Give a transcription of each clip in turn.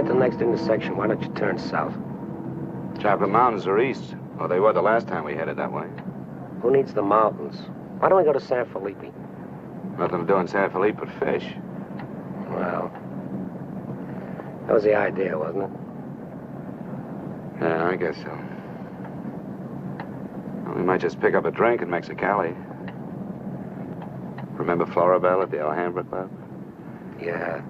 get to the next intersection, why don't you turn south? Chocolate Mountains are east. Well, they were the last time we headed that way. Who needs the mountains? Why don't we go to San Felipe? Nothing to do in San Felipe but fish. Well, that was the idea, wasn't it? Yeah, I guess so. Well, we might just pick up a drink in Mexicali. Remember Floribel at the Alhambra Club? Yeah.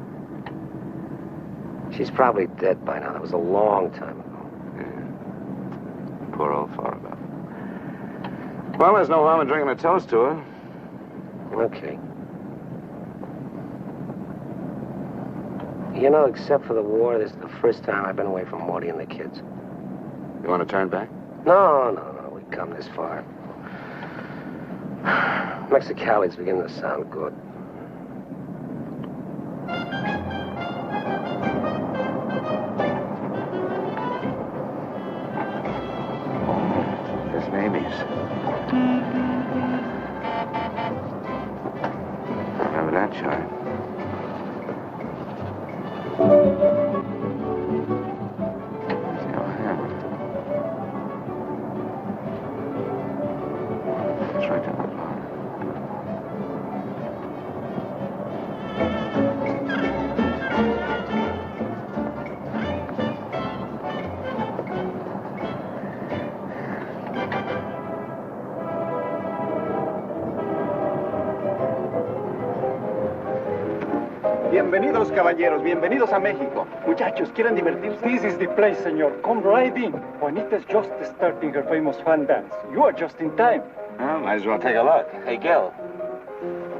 She's probably dead by now. That was a long time ago. Yeah. Poor old Floribel. Well, there's no harm in drinking a toast to her. Okay. You know, except for the war, this is the first time I've been away from Morty and the kids. You want to turn back? No. We've come this far. Mexicali's beginning to sound good. There's Mamie's. Remember that chart? It's the Alhambra. It's right down the bottom. Bienvenidos, caballeros. Bienvenidos a México. Muchachos, ¿quieren divertirse? This is the place, senor. Come right in. Juanita's just starting her famous fan dance. You are just in time. Well, might as well take a look. Hey, Gil.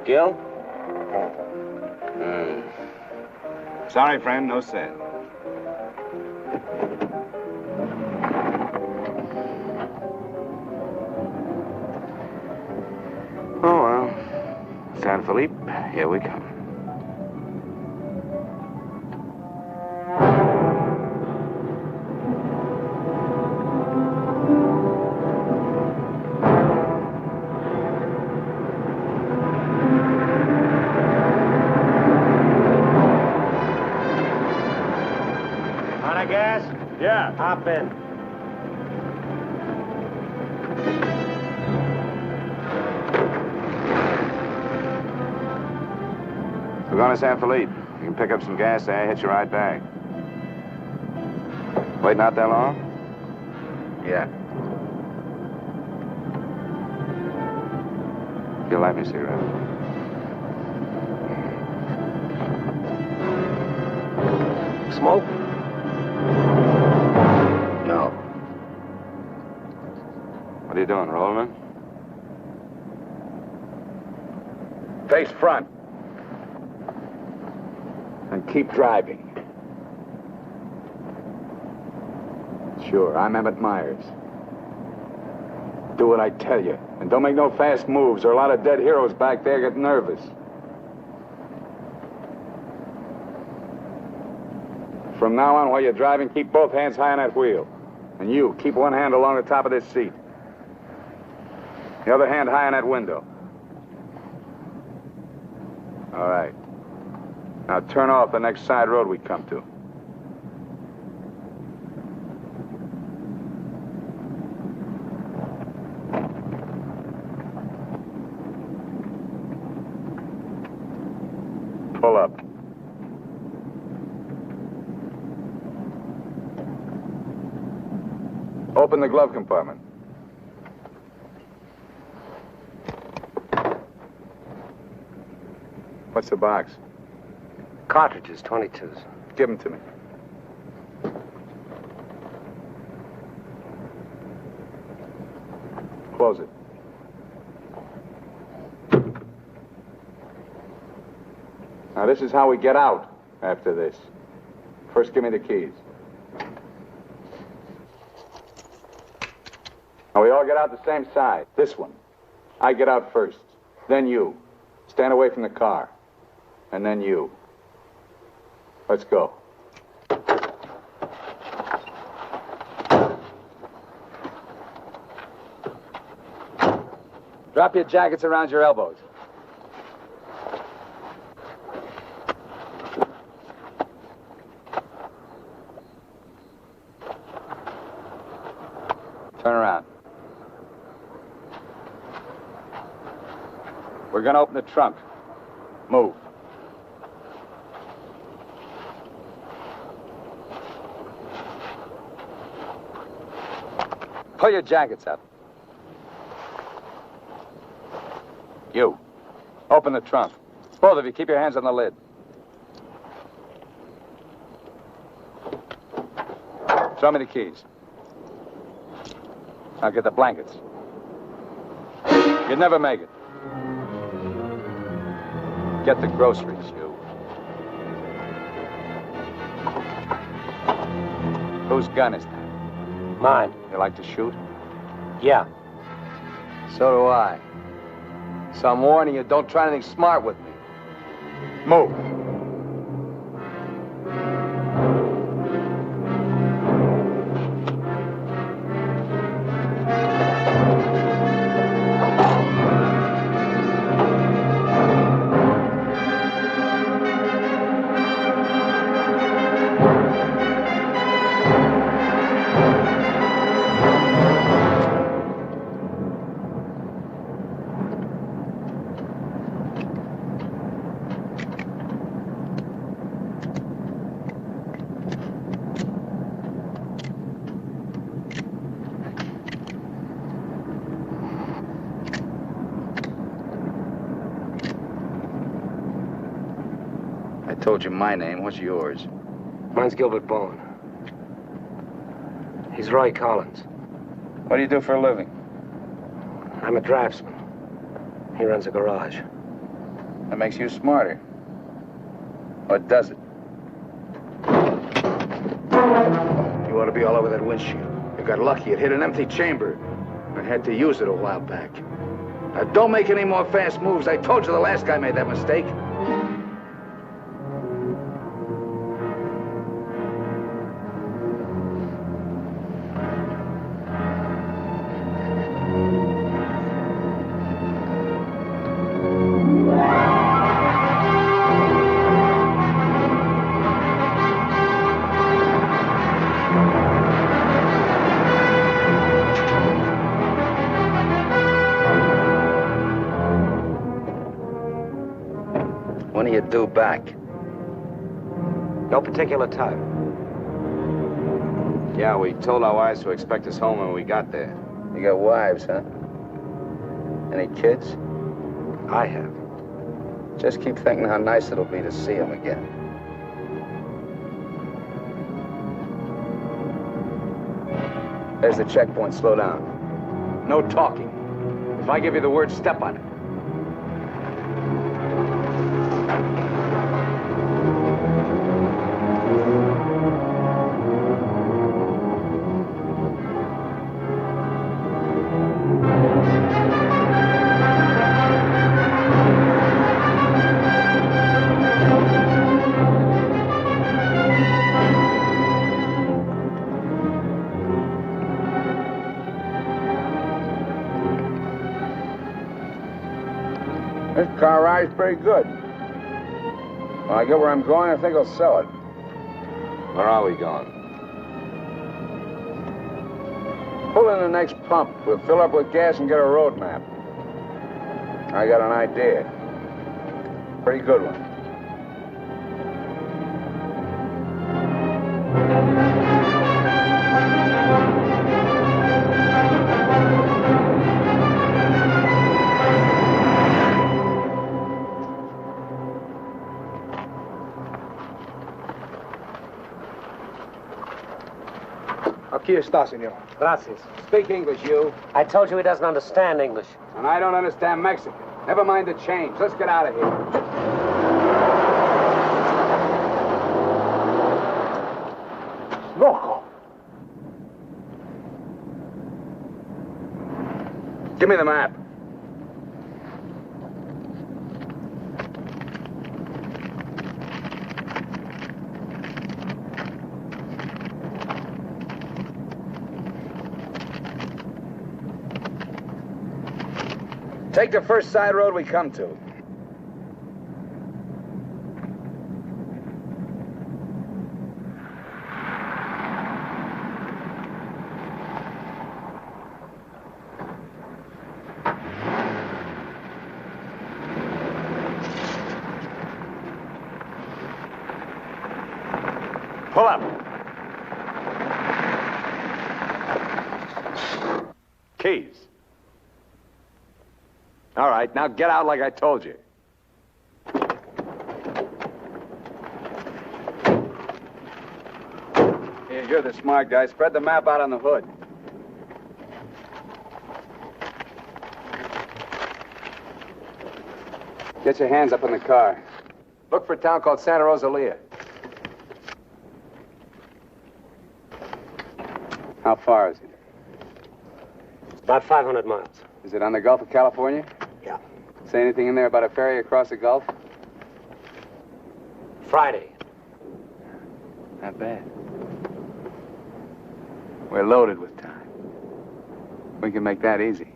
Gil? Sorry, friend, no sale. Oh, well. San Felipe, here we come. Out of gas? Yeah. Hop in. We're going to San Felipe. You can pick up some gas there, hit you right back. Waiting out that long? Yeah. If you'll light me a cigarette. Smoke? No. What are you doing, rolling it? Face front. And keep driving. Sure, I'm Emmett Myers. Do what I tell you. And don't make no fast moves, or a lot of dead heroes back there get nervous. From now on, while you're driving, keep both hands high on that wheel. And you, keep one hand along the top of this seat. The other hand high on that window. All right. Now turn off the next side road we come to. Pull up. Open the glove compartment. What's the box? Cartridges, 22s. Give them to me. Close it. Now, this is how we get out after this. First, give me the keys. Now, we all get out the same side. This one. I get out first. Then you. Stand away from the car. And then you. Let's go. Drop your jackets around your elbows. We're gonna open the trunk. Move. Pull your jackets up. You. Open the trunk. Both of you, keep your hands on the lid. Throw me the keys. Now get the blankets. You'd never make it. Get the groceries, you. Whose gun is that? Mine. You like to shoot? Yeah. So do I. So I'm warning you, don't try anything smart with me. Move. I told you my name. What's yours? Mine's Gilbert Bowen. He's Roy Collins. What do you do for a living? I'm a draftsman. He runs a garage. That makes you smarter. Or does it? You ought to be all over that windshield. You got lucky. It hit an empty chamber. I had to use it a while back. Now, don't make any more fast moves. I told you the last guy made that mistake. When are you due back? No particular time. Yeah, we told our wives to expect us home when we got there. You got wives, huh? Any kids? I have. Just keep thinking how nice it'll be to see them again. There's the checkpoint. Slow down. No talking. If I give you the word, step on it. This car ride's pretty good. When I get where I'm going, I think I'll sell it. Where are we going? Pull in the next pump. We'll fill up with gas and get a road map. I got an idea. Pretty good one. Aquí está, senor. Gracias. Speak English, you. I told you he doesn't understand English. And I don't understand Mexican. Never mind the change. Let's get out of here. Loco. Give me the map. Take the first side road we come to. Pull up. Keys. All right, now get out like I told you. Here, you're the smart guy. Spread the map out on the hood. Get your hands up in the car. Look for a town called Santa Rosalia. How far is it? About 500 miles. Is it on the Gulf of California? Yeah. Say anything in there about a ferry across the Gulf? Friday. Not bad. We're loaded with time. We can make that easy.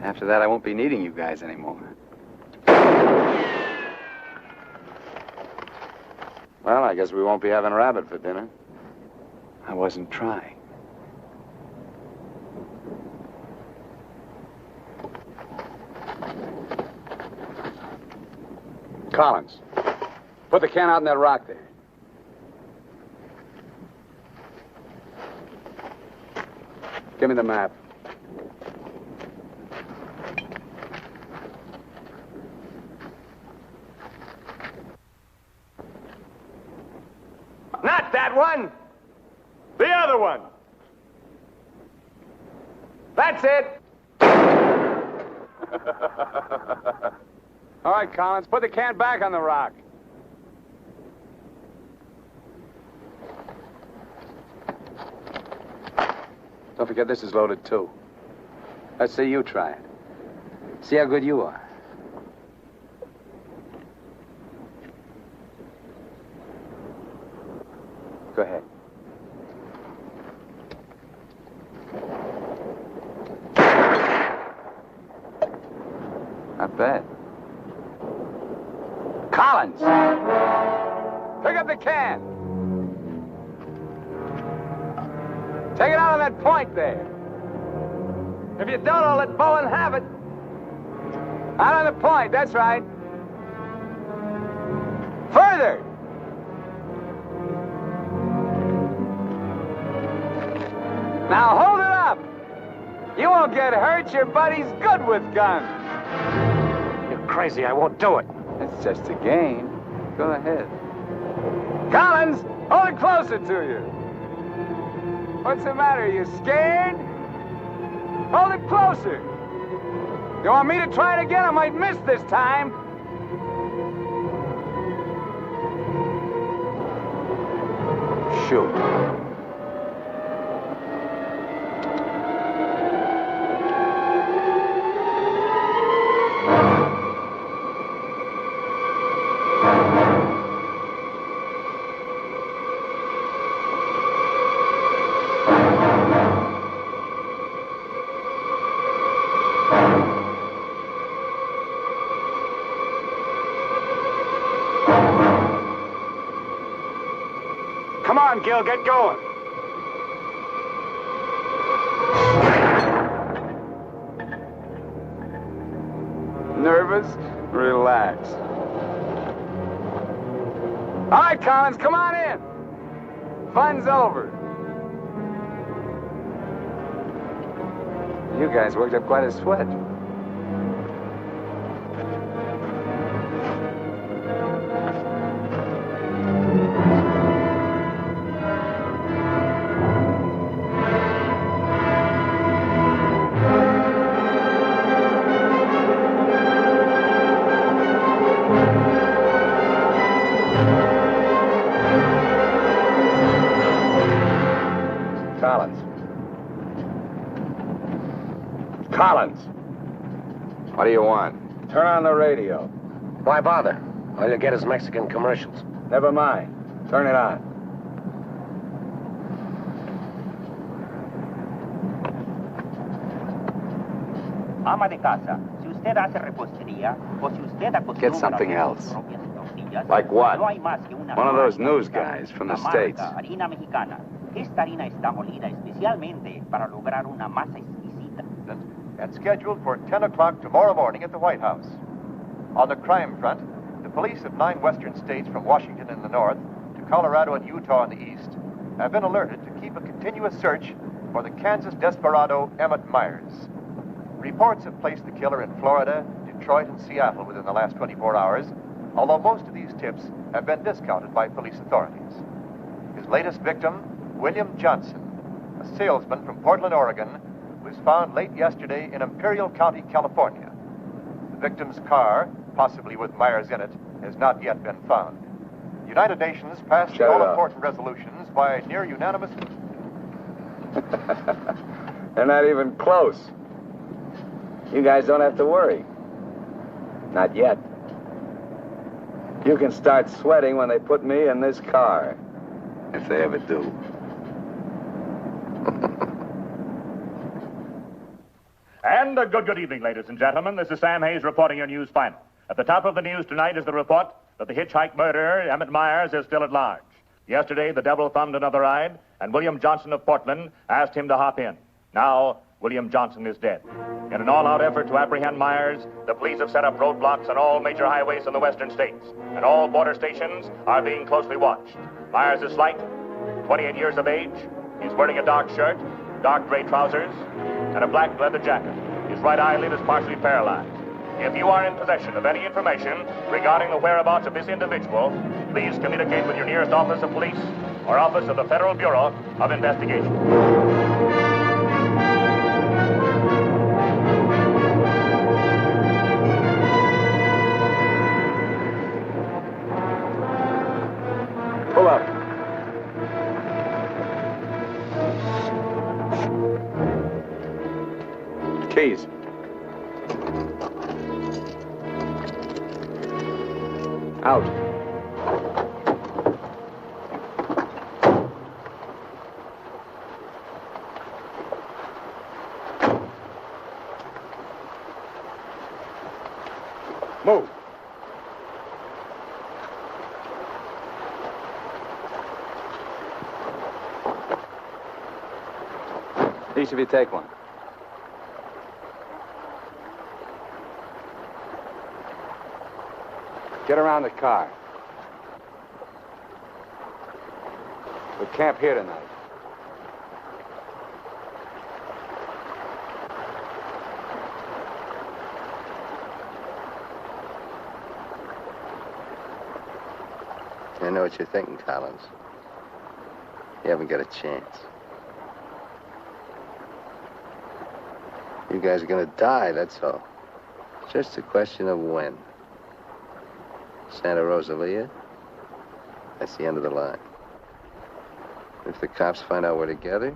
After that, I won't be needing you guys anymore. Well, I guess we won't be having rabbit for dinner. I wasn't trying. Collins, put the can out in that rock there. Give me the map. Not that one! The other one! That's it! All right, Collins, put the can back on the rock. Don't forget this is loaded, too. Let's see you try it. See how good you are. Go ahead. Not bad. Collins! Pick up the can! Take it out on that point there. If you don't, I'll let Bowen have it. Out on the point, that's right. Further! Now hold it up! You won't get hurt. Your buddy's good with guns. You're crazy. I won't do it. It's just a game. Go ahead. Collins, hold it closer to you. What's the matter? You scared? Hold it closer. You want me to try it again? I might miss this time. Shoot. Come on, Gil, get going. Nervous? Relax. All right, Collins, come on in. Fun's over. You guys worked up quite a sweat. Collins. What do you want? Turn on the radio. Why bother? All you'll get is Mexican commercials. Never mind. Turn it on. Ama de casa, si usted hace repostería o si usted acostumbra Get something else. sus propias tortillas, Like what? no hay más que una One of those sola news marca, guys from the la marca States. harina mexicana. Esta harina está molida especialmente para lograr una masa exquisita. And scheduled for 10 o'clock tomorrow morning at the White House. On the crime front, the police of 9 western states from Washington in the north to Colorado and Utah in the east have been alerted to keep a continuous search for the Kansas desperado Emmett Myers. Reports have placed the killer in Florida, Detroit, and Seattle within the last 24 hours, although most of these tips have been discounted by police authorities. His latest victim, William Johnson, a salesman from Portland, Oregon, was found late yesterday in Imperial County, California. The victim's car, possibly with Myers in it, has not yet been found. The United Nations passed the all-important resolutions by near unanimous... They're not even close. You guys don't have to worry. Not yet. You can start sweating when they put me in this car. If they ever do. And a good evening, ladies and gentlemen. This is Sam Hayes reporting your news final. At the top of the news tonight is the report that the Hitch Hiker murderer, Emmett Myers, is still at large. Yesterday, the devil thumbed another ride, and William Johnson of Portland asked him to hop in. Now, William Johnson is dead. In an all-out effort to apprehend Myers, the police have set up roadblocks on all major highways in the western states, and all border stations are being closely watched. Myers is slight, 28 years of age. He's wearing a dark shirt, dark gray trousers, and a black leather jacket. His right eyelid is partially paralyzed. If you are in possession of any information regarding the whereabouts of this individual, please communicate with your nearest office of police or office of the Federal Bureau of Investigation. Pull up. Keys. Out. Move. Each of you take one. Get around the car. We'll camp here tonight. I know what you're thinking, Collins. You haven't got a chance. You guys are gonna die, that's all. Just a question of when. Santa Rosalia, that's the end of the line. If the cops find out we're together,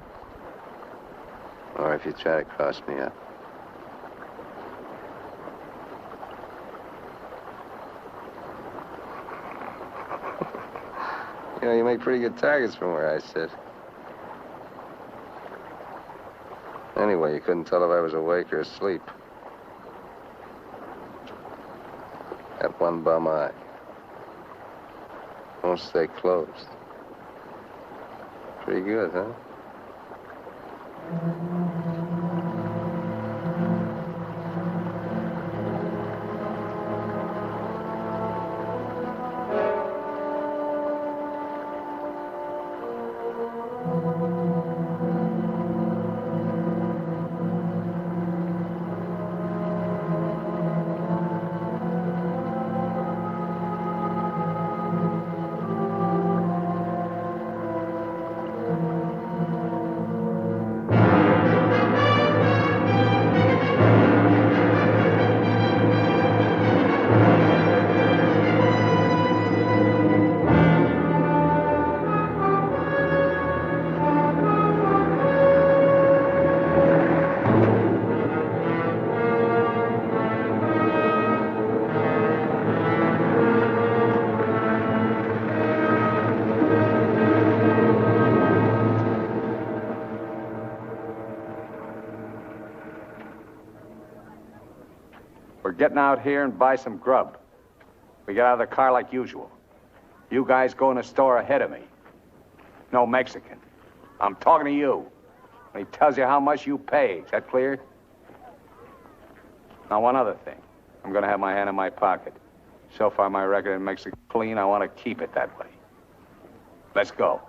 or if you try to cross me up. You know, you make pretty good targets from where I sit. Anyway, you couldn't tell if I was awake or asleep. That one bum eye. Won't stay closed. Pretty good, huh? We're getting out here and buy some grub. We get out of the car like usual. You guys go in the store ahead of me. No Mexican. I'm talking to you. And he tells you how much you pay. Is that clear? Now, one other thing. I'm gonna have my hand in my pocket. So far, my record in Mexico clean. I want to keep it that way. Let's go.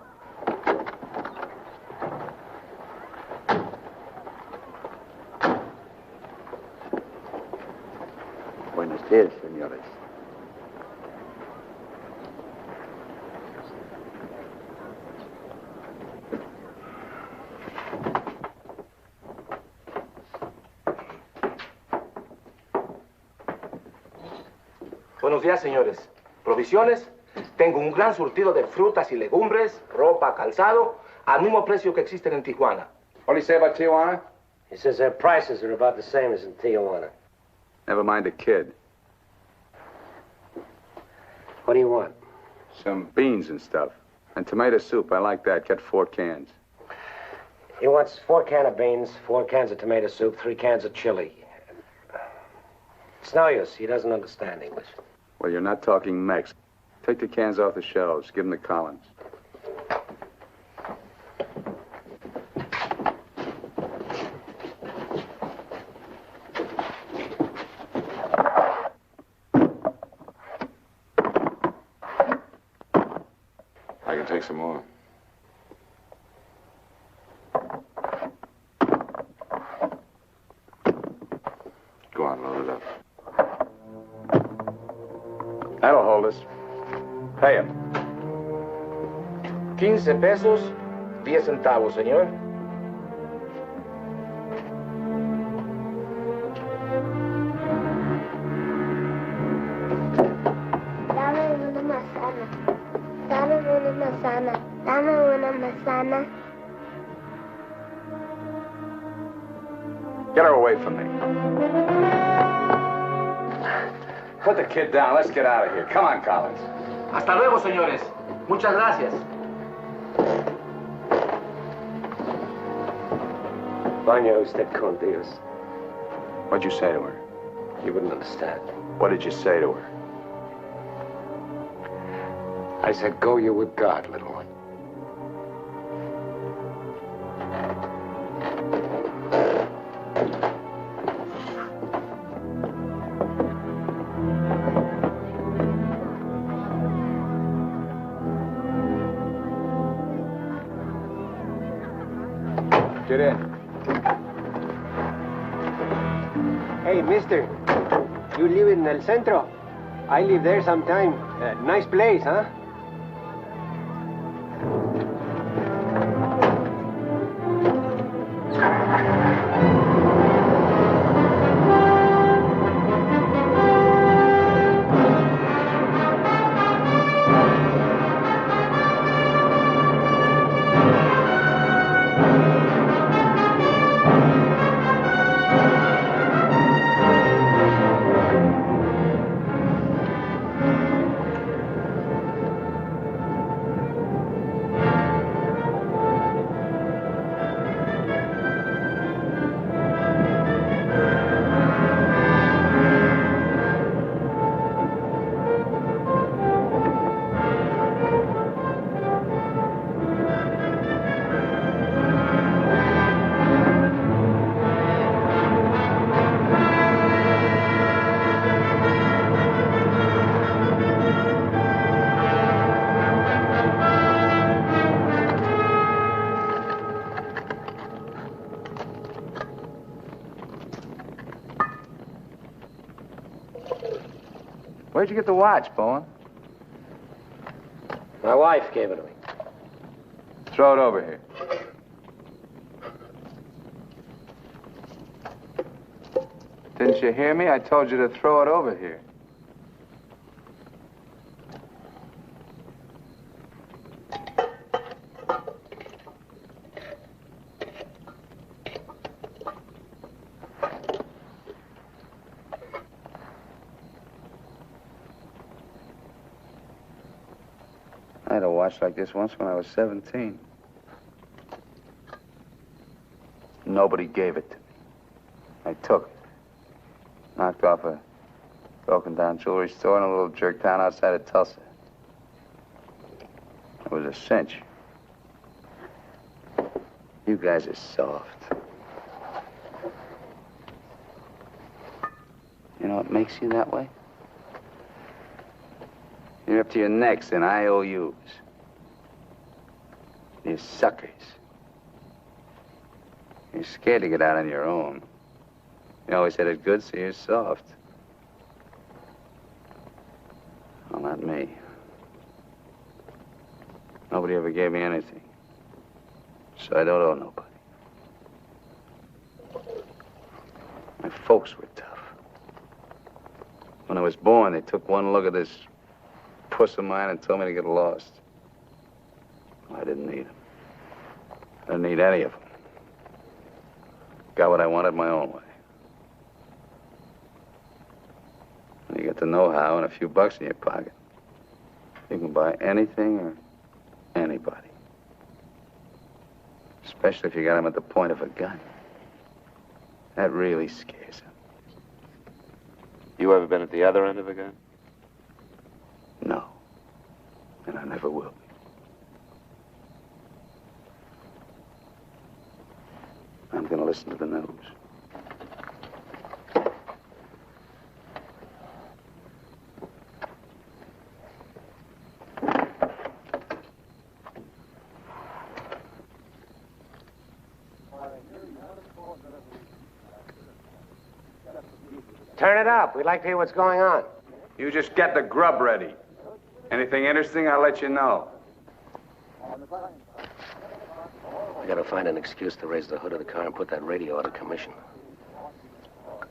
Buenos días, señores. Buenos días, señores. ¿Provisiones? Tengo un gran surtido de frutas y legumbres, ropa, calzado, al mismo precio que existen en Tijuana. What do you say about Tijuana? He says their prices are about the same as in Tijuana. Never mind the kid. What do you want? Some beans and stuff. And tomato soup. I like that. Get 4 cans. He wants 4 cans of beans, 4 cans of tomato soup, 3 cans of chili. It's no use. He doesn't understand English. Well, you're not talking Mex. Take the cans off the shelves. Give them to Collins. I can take some more. Go on, load it up. That'll hold us. Pay him. 15 pesos, 10 centavos, señor. Dame una manzana. Dame una manzana. Dame una manzana. Get her away from me. Put the kid down. Let's get out of here. Come on, Collins. Hasta luego, señores. Muchas gracias. Vaya usted con Dios. What'd you say to her? You wouldn't understand. What did you say to her? I said, go you with God, little one. Get in. Hey, mister. You live in El Centro? I live there sometime. Nice place, huh? Where'd you get the watch, Bowen? My wife gave it to me. Throw it over here. Didn't you hear me? I told you to throw it over here. I had a watch like this once when I was 17. Nobody gave it to me. I took it. Knocked off a broken-down jewelry store in a little jerk town outside of Tulsa. It was a cinch. You guys are soft. You know what makes you that way? You're up to your necks in IOUs. You're suckers. You're scared to get out on your own. You always had it good, so you're soft. Well, not me. Nobody ever gave me anything. So I don't owe nobody. My folks were tough. When I was born, they took one look at this puss of mine and told me to get lost. Well, I didn't need them. I didn't need any of them. Got what I wanted my own way. When you get the know-how and a few bucks in your pocket, you can buy anything or anybody. Especially if you got them at the point of a gun. That really scares them. You ever been at the other end of a gun? No. And I never will be. I'm gonna listen to the news. Turn it up. We'd like to hear what's going on. You just get the grub ready. Anything interesting, I'll let you know. I gotta find an excuse to raise the hood of the car and put that radio out of commission.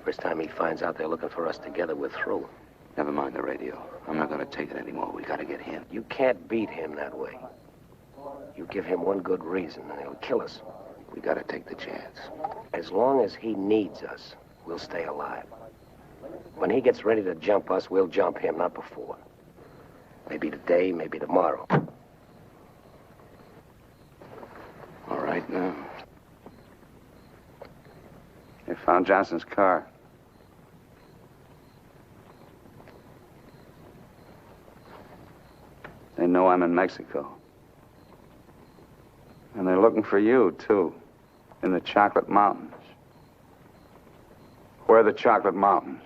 First time he finds out they're looking for us together, we're through. Never mind the radio. I'm not gonna take it anymore. We gotta get him. You can't beat him that way. You give him one good reason and he'll kill us. We gotta take the chance. As long as he needs us, we'll stay alive. When he gets ready to jump us, we'll jump him, not before. Maybe today, maybe tomorrow. All right, now. They found Johnson's car. They know I'm in Mexico. And they're looking for you, too, in the Chocolate Mountains. Where are the Chocolate Mountains?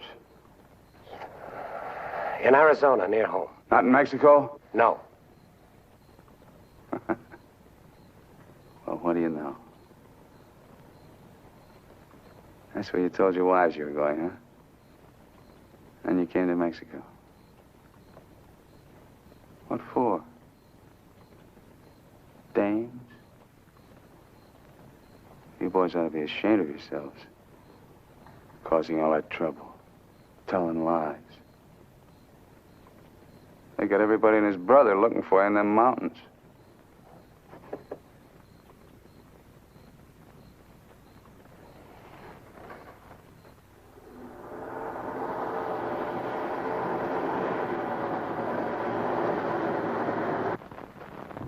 In Arizona, near home. Not in Mexico? No. Well, what do you know? That's where you told your wives you were going, huh? And you came to Mexico. What for? Dames? You boys ought to be ashamed of yourselves. Causing all that trouble. Telling lies. They got everybody and his brother looking for you in them mountains.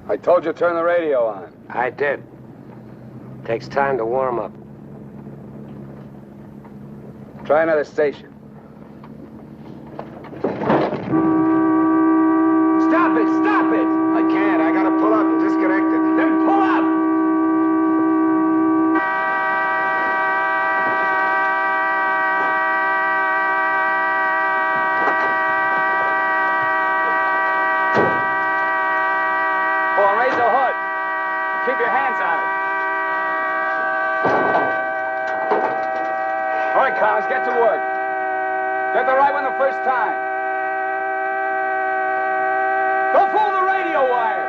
I told you to turn the radio on. I did. Takes time to warm up. Try another station. Stop it! Stop it! I can't. I gotta pull up and disconnect it. Then pull up! Oh, and raise the hood. Keep your hands on it. All right, Collins, get to work. Get the right one the first time. Don't fool the radio wire.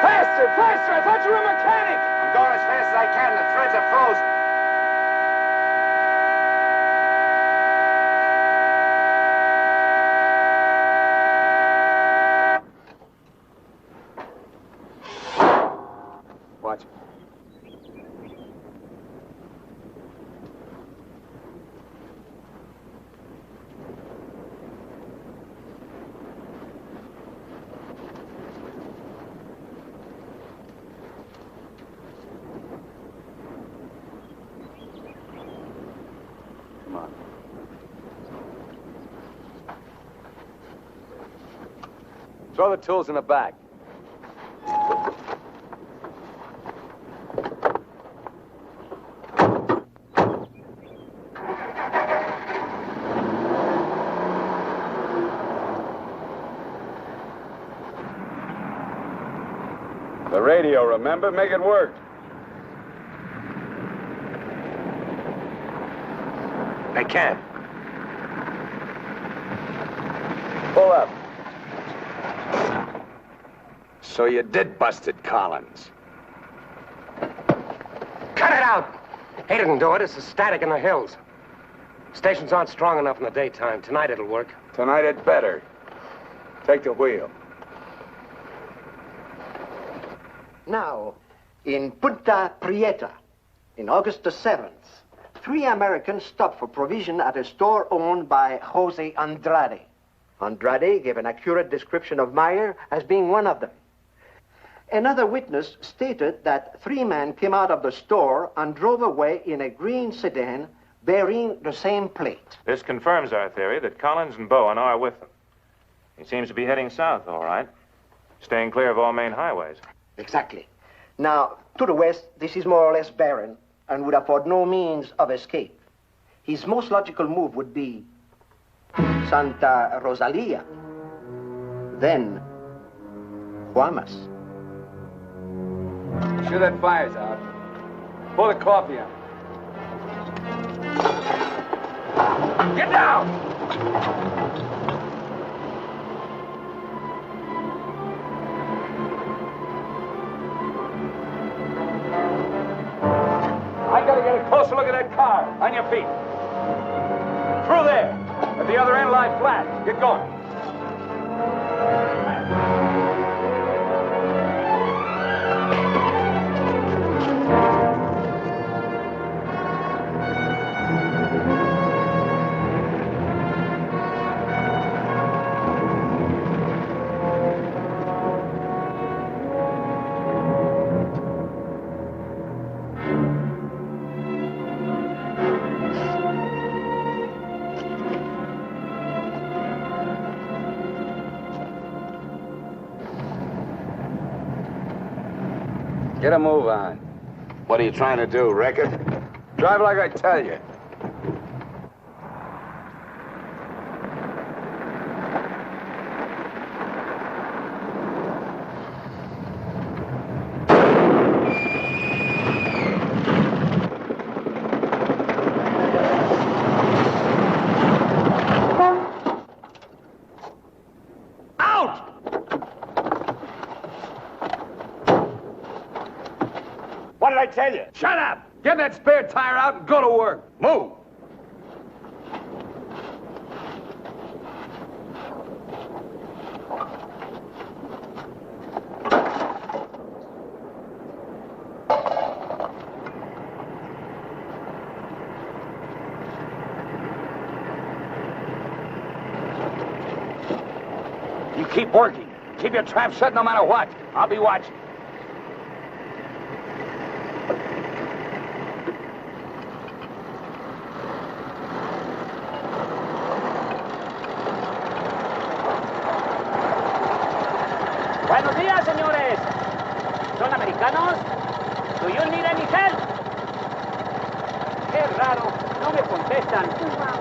Faster, faster! I thought you were a mechanic. I'm going as fast as I can. The threads are frozen. Watch it. Come on. Throw the tools in the back. The radio, remember? Make it work. I can't. Pull up. So you did bust it, Collins. Cut it out! He didn't do it. It's the static in the hills. Stations aren't strong enough in the daytime. Tonight it'll work. Tonight it better. Take the wheel. Now, in Punta Prieta, in August the 7th, 3 Americans stopped for provision at a store owned by Jose Andrade. Andrade gave an accurate description of Meyer as being one of them. Another witness stated that 3 men came out of the store and drove away in a green sedan bearing the same plate. This confirms our theory that Collins and Bowen are with them. He seems to be heading south, all right. Staying clear of all main highways. Exactly. Now, to the west, this is more or less barren and would afford no means of escape. His most logical move would be Santa Rosalia, then Guamas. Sure that fire's out. Pour the coffee in. Get down! I gotta get a closer look at that car. On your feet. Through there. At the other end, lie flat. Get going. Get a move on. What are you trying to do, wreck it? Drive like I tell you. What did I tell you? Shut up! Get that spare tire out and go to work. Move! You keep working. Keep your trap shut no matter what. I'll be watching. Buenos días, señores. ¿Son americanos? Do you need any help? Qué raro, no me contestan.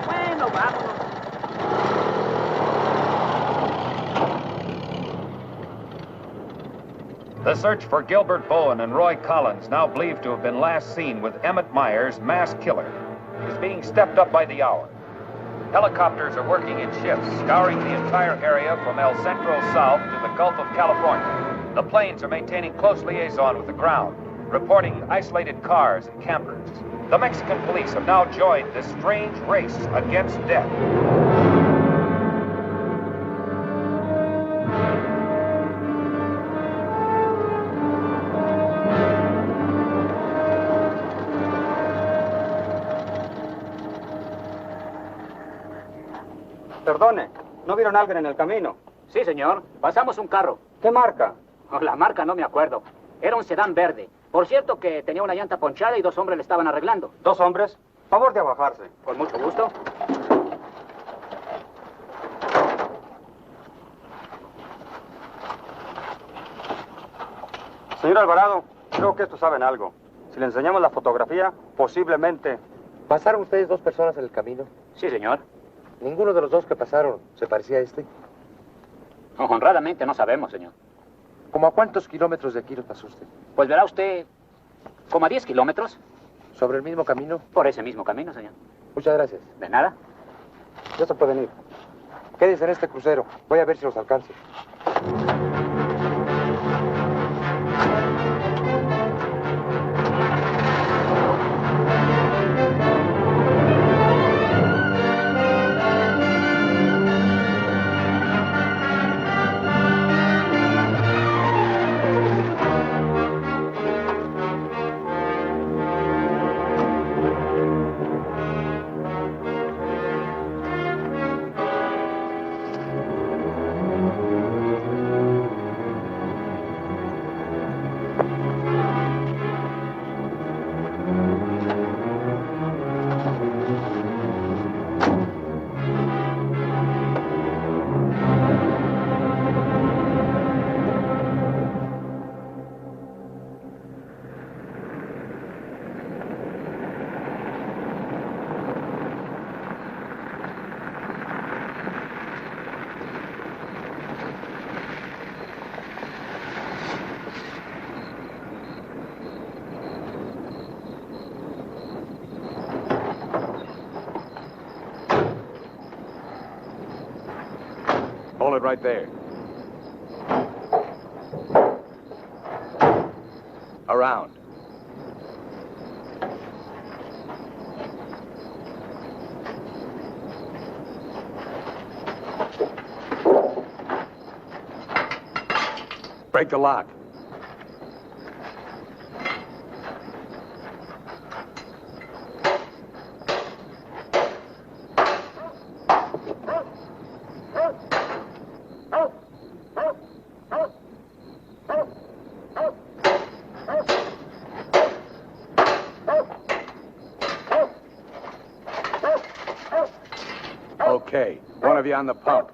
Bueno, vámonos. The search for Gilbert Bowen and Roy Collins, now believed to have been last seen with Emmett Myers, mass killer, is being stepped up by the hour. Helicopters are working in shifts, scouring the entire area from El Centro south to the Gulf of California. The planes are maintaining close liaison with the ground, reporting isolated cars and campers. The Mexican police have now joined this strange race against death. Perdone, ¿no vieron a alguien en el camino? Sí, señor. Pasamos un carro. ¿Qué marca? Oh, la marca no me acuerdo. Era un sedán verde. Por cierto que tenía una llanta ponchada y 2 hombres le estaban arreglando. ¿2 hombres? Favor de abajarse. Con mucho gusto. Señor Alvarado, creo que estos saben algo. Si le enseñamos la fotografía, posiblemente... ¿Pasaron ustedes 2 personas en el camino? Sí, señor. Ninguno de los 2 que pasaron se parecía a este. Honradamente no sabemos, señor. ¿Cómo a cuántos kilómetros de aquí lo pasó usted? Pues verá usted, como a 10 kilómetros. ¿Sobre el mismo camino? Por ese mismo camino, señor. Muchas gracias. De nada. Ya se pueden ir. Quédense en este crucero. Voy a ver si los alcanzo. Hold it right there. Around. Break the lock. Okay, one of you on the pump.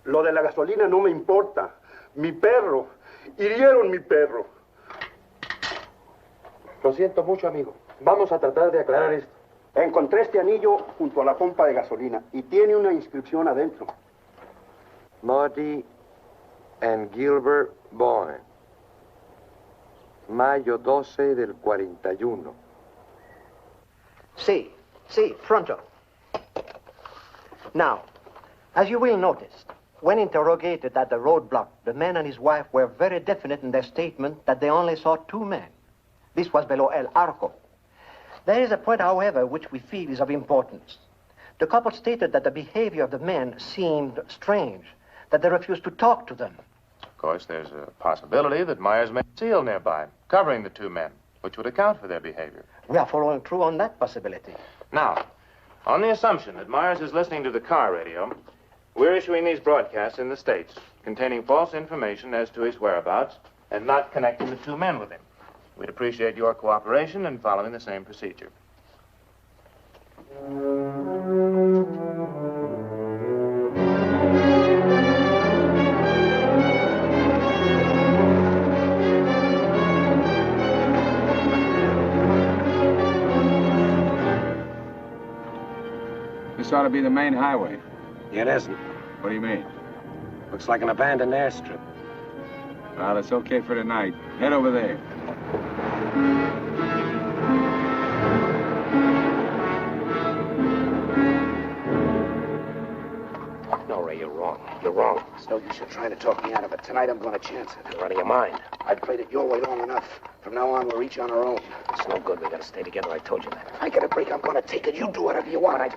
Lo de la gasolina no me importa. Mi perro. Hirieron mi perro. Lo siento mucho, amigo. Vamos a tratar de aclarar esto. Encontré este anillo junto a la pompa de gasolina y tiene una inscripción adentro. Marty and Gilbert Bowen. Mayo 12 del 41. Sí, pronto. Now, as you will notice, when interrogated at the roadblock, the man and his wife were very definite in their statement that they only saw two men. This was below El Arco. There is a point, however, which we feel is of importance. The couple stated that the behavior of the men seemed strange, that they refused to talk to them. Of course, there's a possibility that Myers may seal nearby, covering the two men, which would account for their behavior. We are following through on that possibility. Now, on the assumption that Myers is listening to the car radio, we're issuing these broadcasts in the States, containing false information as to his whereabouts and not connecting the two men with him. We'd appreciate your cooperation in following the same procedure. This ought to be the main highway. It isn't. What do you mean? Looks like an abandoned airstrip. Well, it's okay for tonight. Head over there. No, Ray, you're wrong. You're wrong. It's no use you trying to talk me out of it. Tonight I'm going to chance it. You're out of your mind. I've played it your way long enough. From now on, we're each on our own. It's no good. We gotta stay together. I told you that. If I get a break, I'm going to take it. You do whatever you want.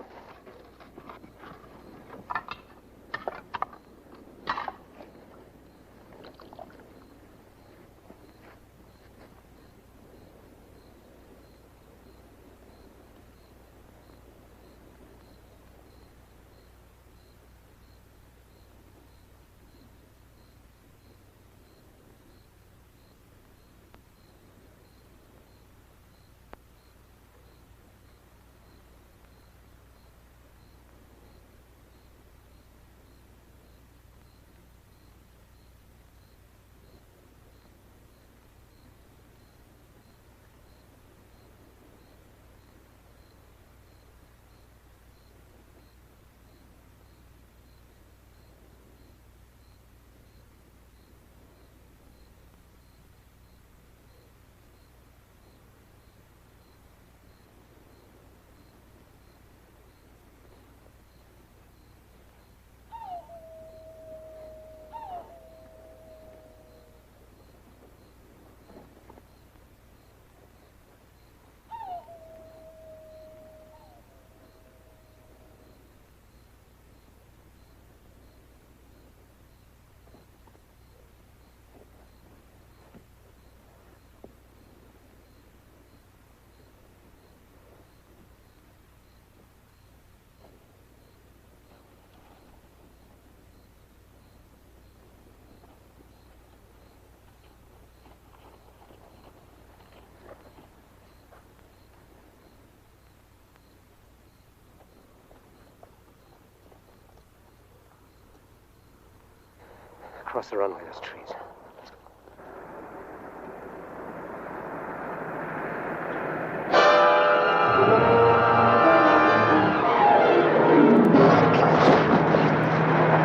Cross the runway, those trees.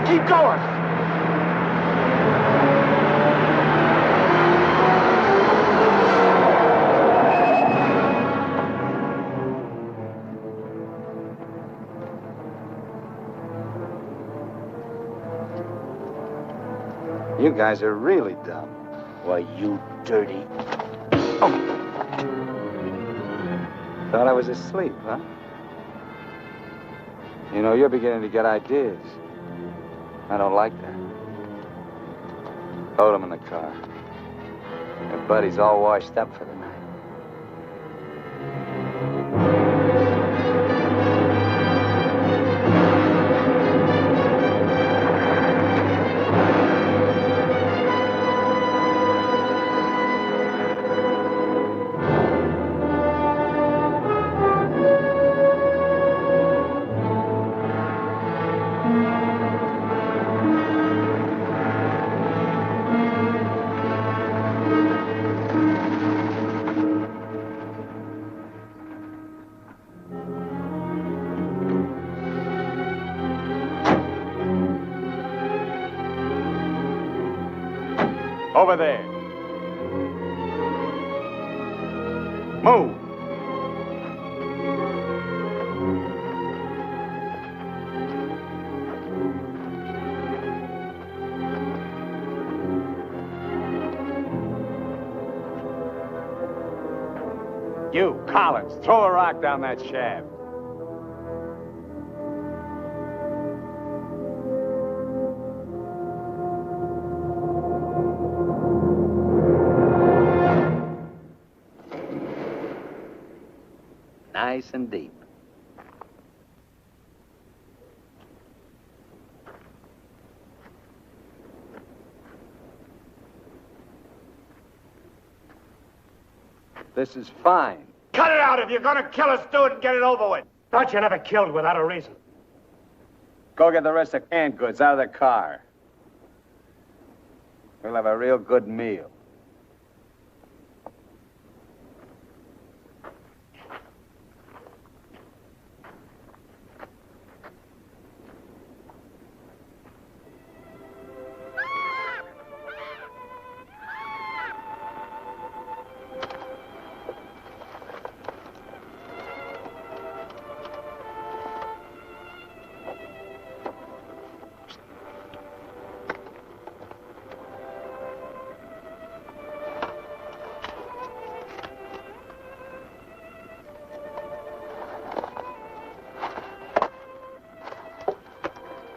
Keep going! You guys are really dumb. Why, you dirty... Thought I was asleep, huh? You know, you're beginning to get ideas. I don't like that. Load him in the car. Your buddy's all washed up for the night. Over there. Move. You, Collins, throw a rock down that shaft. Nice and deep. This is fine. Cut it out. If you're going to kill us, do it and get it over with. Thought you never killed without a reason. Go get the rest of canned goods out of the car. We'll have a real good meal.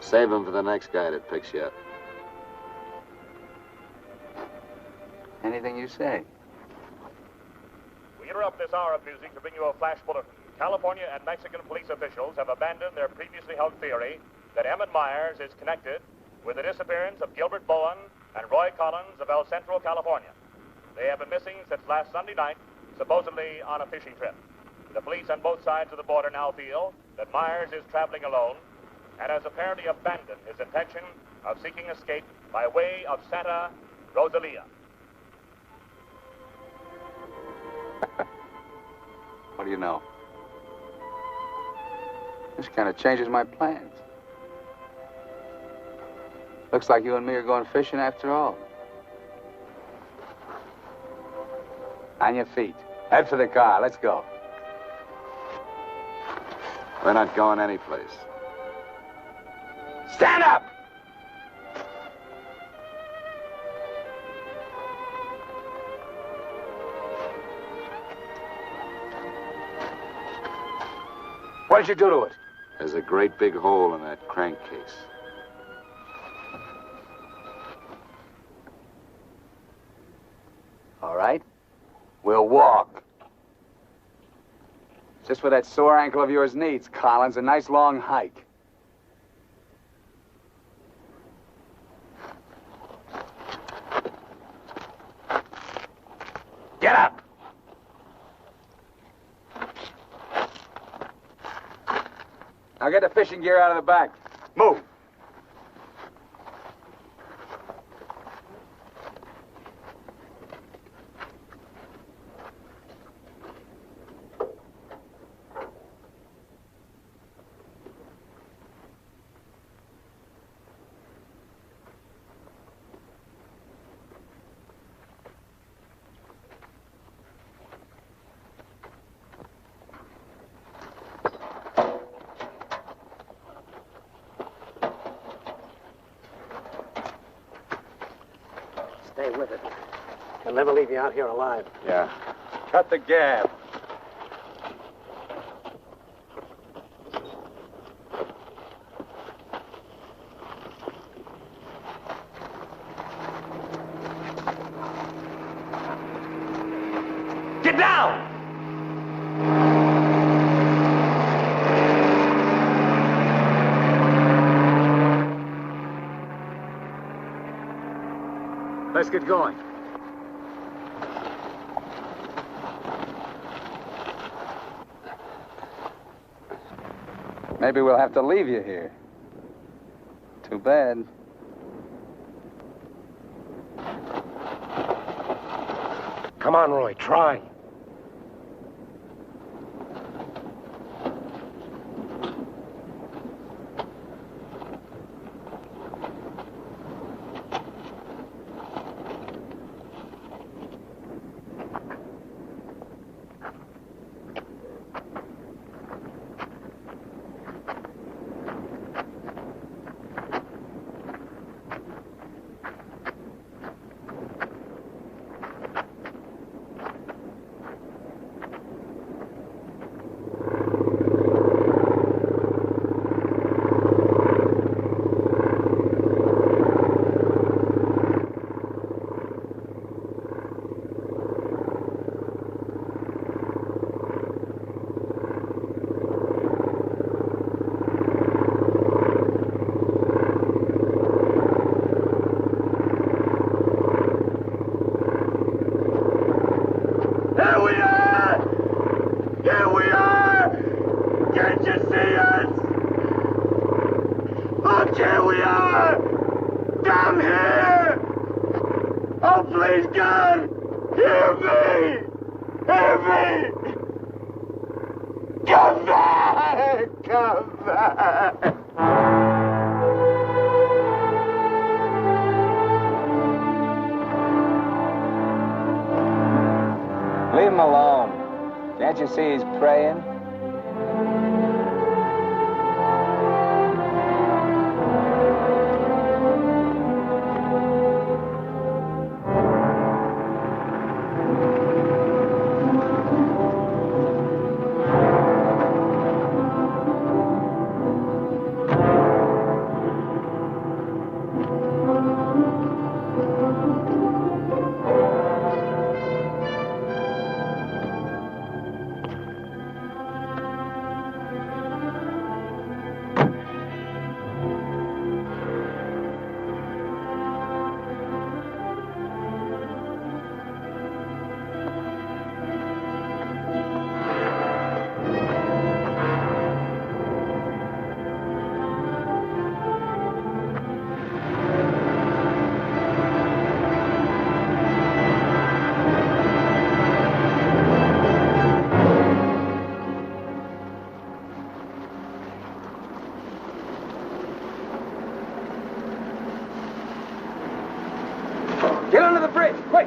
Save him for the next guy that picks you up. Anything you say. We interrupt this hour of music to bring you a flash bulletin. California and Mexican police officials have abandoned their previously held theory that Emmett Myers is connected with the disappearance of Gilbert Bowen and Roy Collins of El Centro, California. They have been missing since last Sunday night, supposedly on a fishing trip. The police on both sides of the border now feel that Myers is traveling alone and has apparently abandoned his intention of seeking escape by way of Santa Rosalia. What do you know? This kind of changes my plans. Looks like you and me are going fishing after all. On your feet. Head for the car. Let's go. We're not going anyplace. Stand up! What did you do to it? There's a great big hole in that crankcase. All right. We'll walk. Just what that sore ankle of yours needs, Collins. A nice long hike. Get up! Now get the fishing gear out of the back. Move. stay with it. He'll never leave you out here alive. Yeah. Cut the gab. Get down! Let's get going. Maybe we'll have to leave you here. Too bad. Come on, Roy, try. Leave him alone. Can't you see he's praying? Get under the bridge, quick!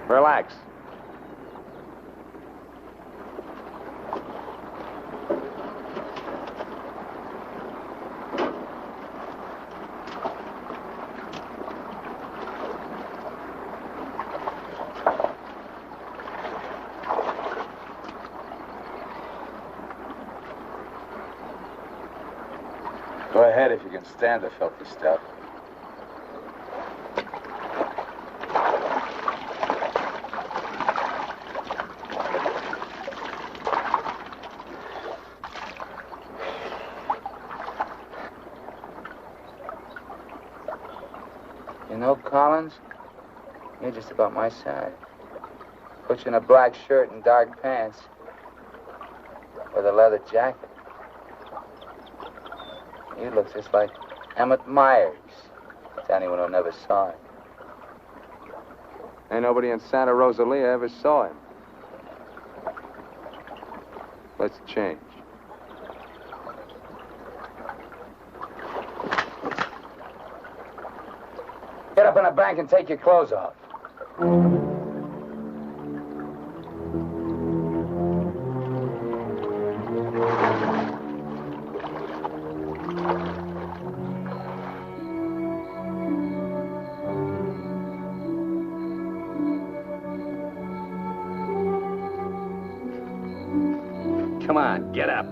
Relax. Go ahead if you can stand the filthy stuff. You know, Collins, you're just about my size. Put you in a black shirt and dark pants with a leather jacket. You look just like Emmett Myers, to anyone who never saw him. Ain't nobody in Santa Rosalia ever saw him. Let's change. Get up in the bank and take your clothes off. Come on, get up.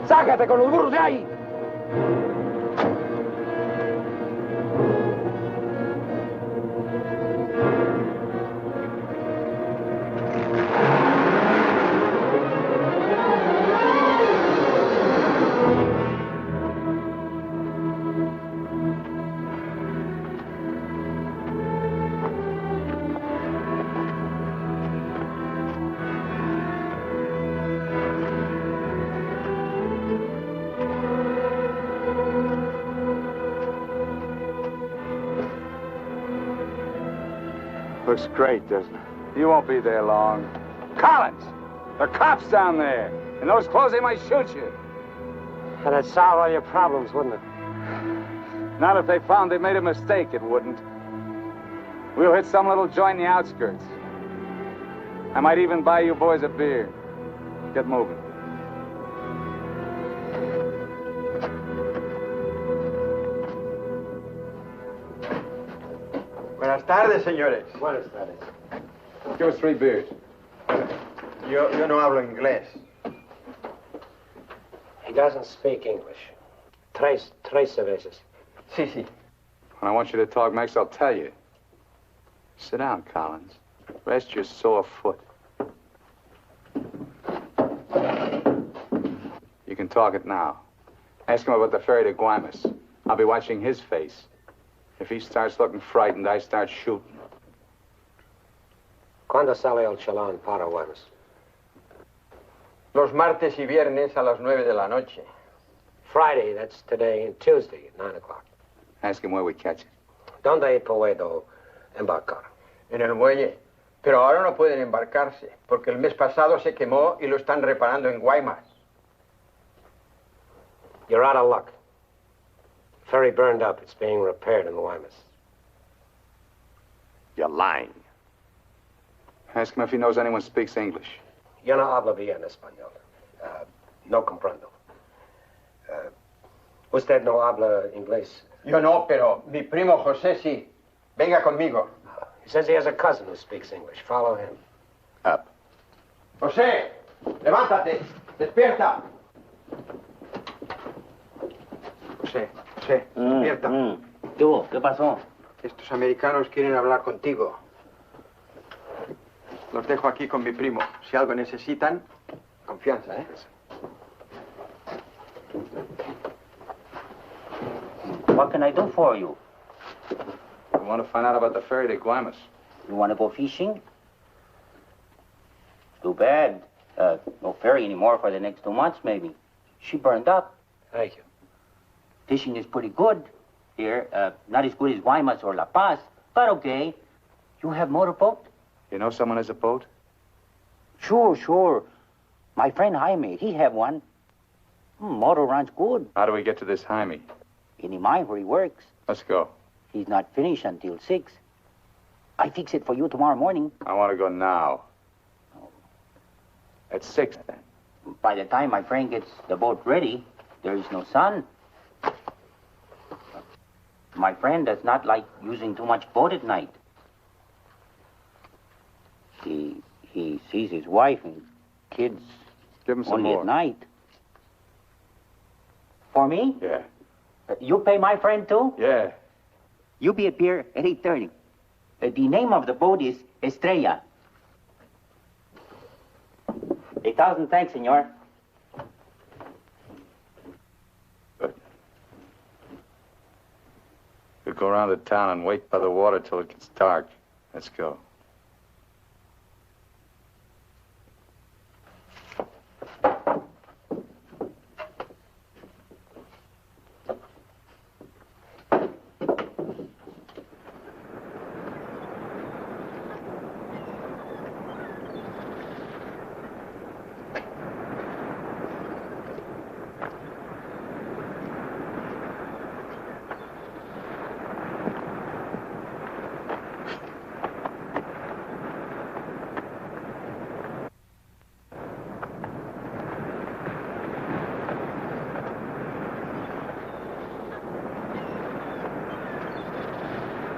¡Sácate con los burros de ahí! Looks great, doesn't it? You won't be there long. Collins! The cops down there! In those clothes, they might shoot you. That'd solve all your problems, wouldn't it? Not if they found they made a mistake, it wouldn't. We'll hit some little joint in the outskirts. I might even buy you boys a beer. Get moving. Buenas tardes, señores. Buenas tardes. Give us 3 beers. Yo no hablo inglés. He doesn't speak English. Tres cervezas. Sí, sí. When I want you to talk, Max, I'll tell you. Sit down, Collins. Rest your sore foot. You can talk it now. Ask him about the ferry to Guaymas. I'll be watching his face. If he starts looking frightened, I start shooting. ¿Cuándo sale el chalán para Guaymas? Los martes y viernes a las 9 de la noche. Friday, that's today, and Tuesday at 9 o'clock. Ask him where we catch it. ¿Dónde puedo embarcar? En el muelle. Pero ahora no pueden embarcarse, porque el mes pasado se quemó y lo están reparando en Guaymas. You're out of luck. Ferry burned up. It's being repaired in Guaymas. You're lying. Ask him if he knows anyone speaks English. Yo no hablo bien español. No comprendo. Usted no habla inglés. Yo no, pero mi primo José sí. Venga conmigo. He says he has a cousin who speaks English. Follow him. Up. José, levántate. Despierta. José, despierta. ¿Qué pasó? Estos americanos quieren hablar contigo. Los dejo aquí con mi primo. Si algo necesitan, confianza, ¿eh? What can I do for you? I want to find out about the ferry to Guaymas. You want to go fishing? Too bad. No ferry anymore for the next 2 months, maybe. She burned up. Thank you. Fishing is pretty good here. Not as good as Guaymas or La Paz, but okay. You have motorboat? You know someone has a boat? Sure. My friend Jaime, he have one. Motor runs good. How do we get to this Jaime? In the mine where he works. Let's go. He's not finished until 6. I fix it for you tomorrow morning. I want to go now. At 6, then. By the time my friend gets the boat ready, there is no sun. My friend does not like using too much boat at night. He sees his wife and kids Give him some only more. at night. For me? Yeah. You pay my friend too? Yeah. You be at pier at 8:30. The name of the boat is Estrella. 1,000 thanks, senor. We'll go around the town and wait by the water till it gets dark. Let's go.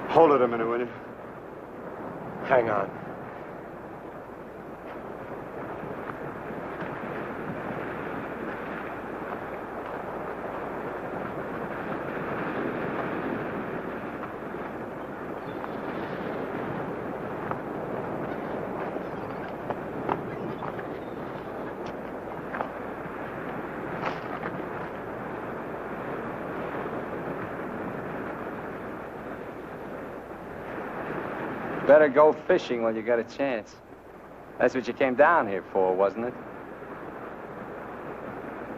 Hold it a minute, will you? Hang on. Better go fishing while you got a chance. That's what you came down here for, wasn't it?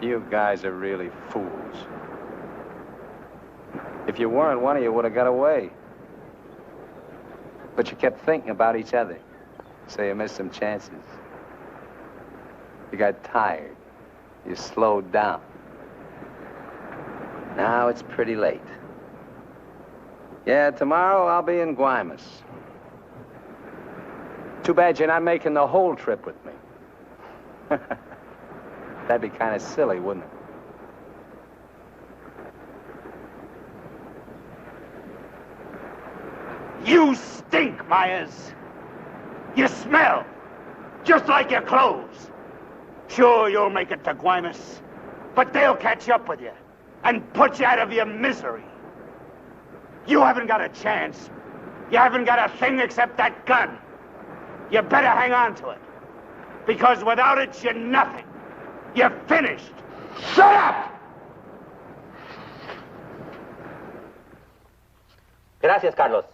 You guys are really fools. If you weren't, one of you would have got away. But you kept thinking about each other, so you missed some chances. You got tired. You slowed down. Now it's pretty late. Yeah, tomorrow I'll be in Guaymas. Too bad you're not making the whole trip with me. That'd be kind of silly, wouldn't it? You stink, Myers. You smell, just like your clothes. Sure, you'll make it to Guaymas, but they'll catch up with you and put you out of your misery. You haven't got a chance. You haven't got a thing except that gun. You better hang on to it, because without it, you're nothing. You're finished. Shut up! Gracias, Carlos.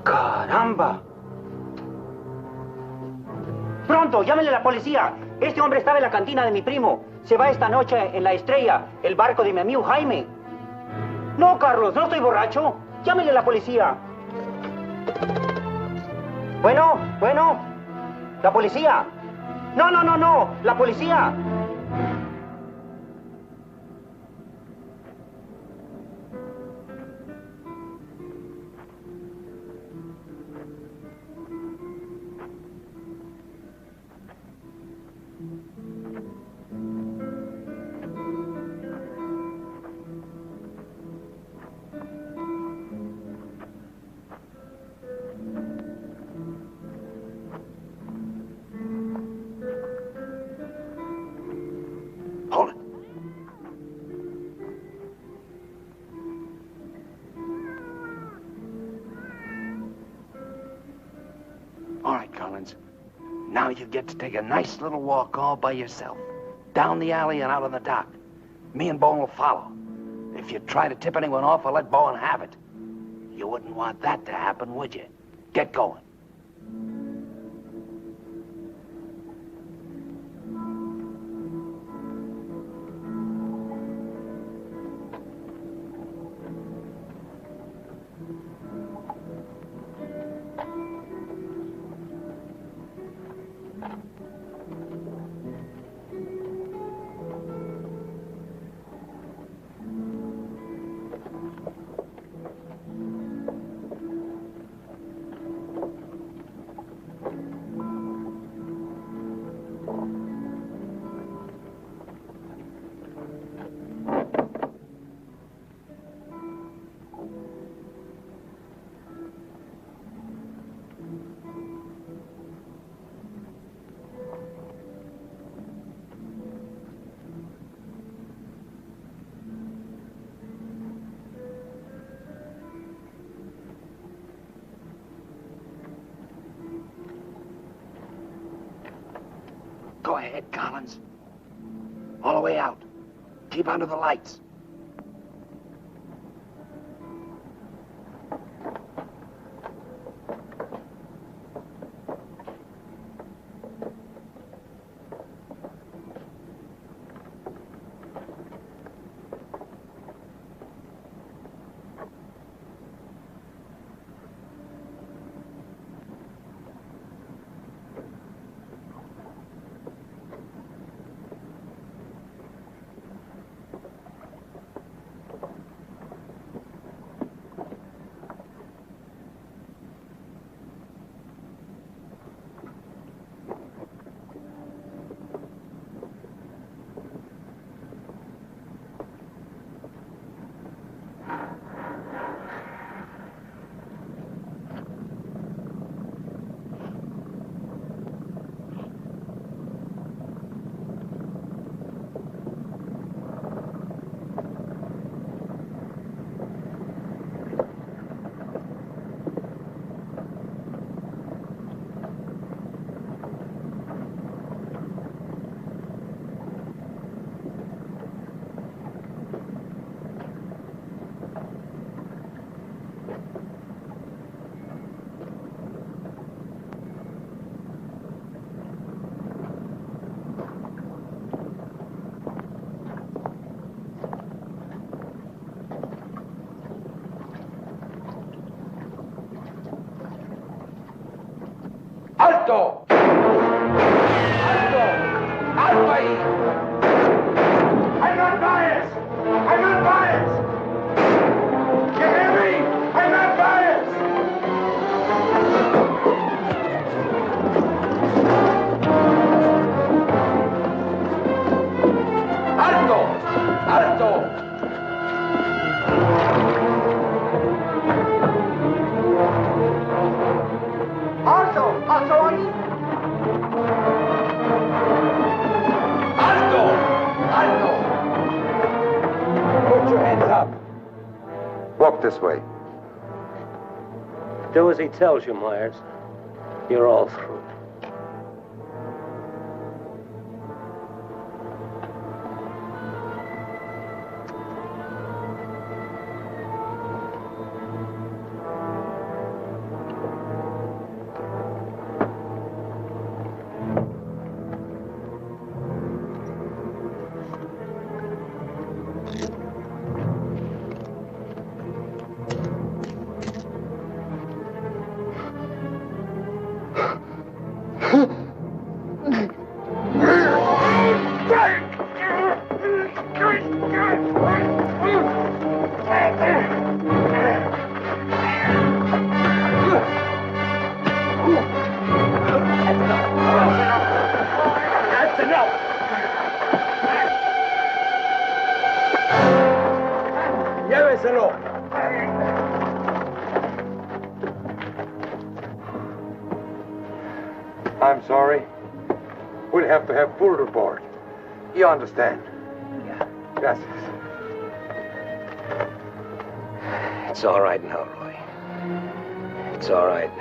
Caramba. Pronto, llámenle a la policía. Este hombre estaba en la cantina de mi primo. Se va esta noche en la Estrella, el barco de mi amigo Jaime. No, Carlos, no estoy borracho. Llámenle a la policía. Bueno, la policía. No, la policía. Hold it. All right, Collins. Now you get to take a nice little walk all by yourself. Down the alley and out on the dock. Me and Bowen will follow. If you try to tip anyone off, I'll let Bowen have it. You wouldn't want that to happen, would you? Get going. ahead, Collins. All the way out. Keep under the lights. ¡Alto! ¡Alto! ¡Alto ahí! I'm not biased! I'm not biased! You hear me? I'm not biased! ¡Alto! ¡Alto! Alto! Alto ahí! ¡Alto! ¡Alto! Put your hands up. Walk this way. Do as he tells you, Myers. You're all through. That's enough! Lléveselo. I'm sorry. We'll have to have full report. You understand? Gracias. It's all right now, Roy. It's all right.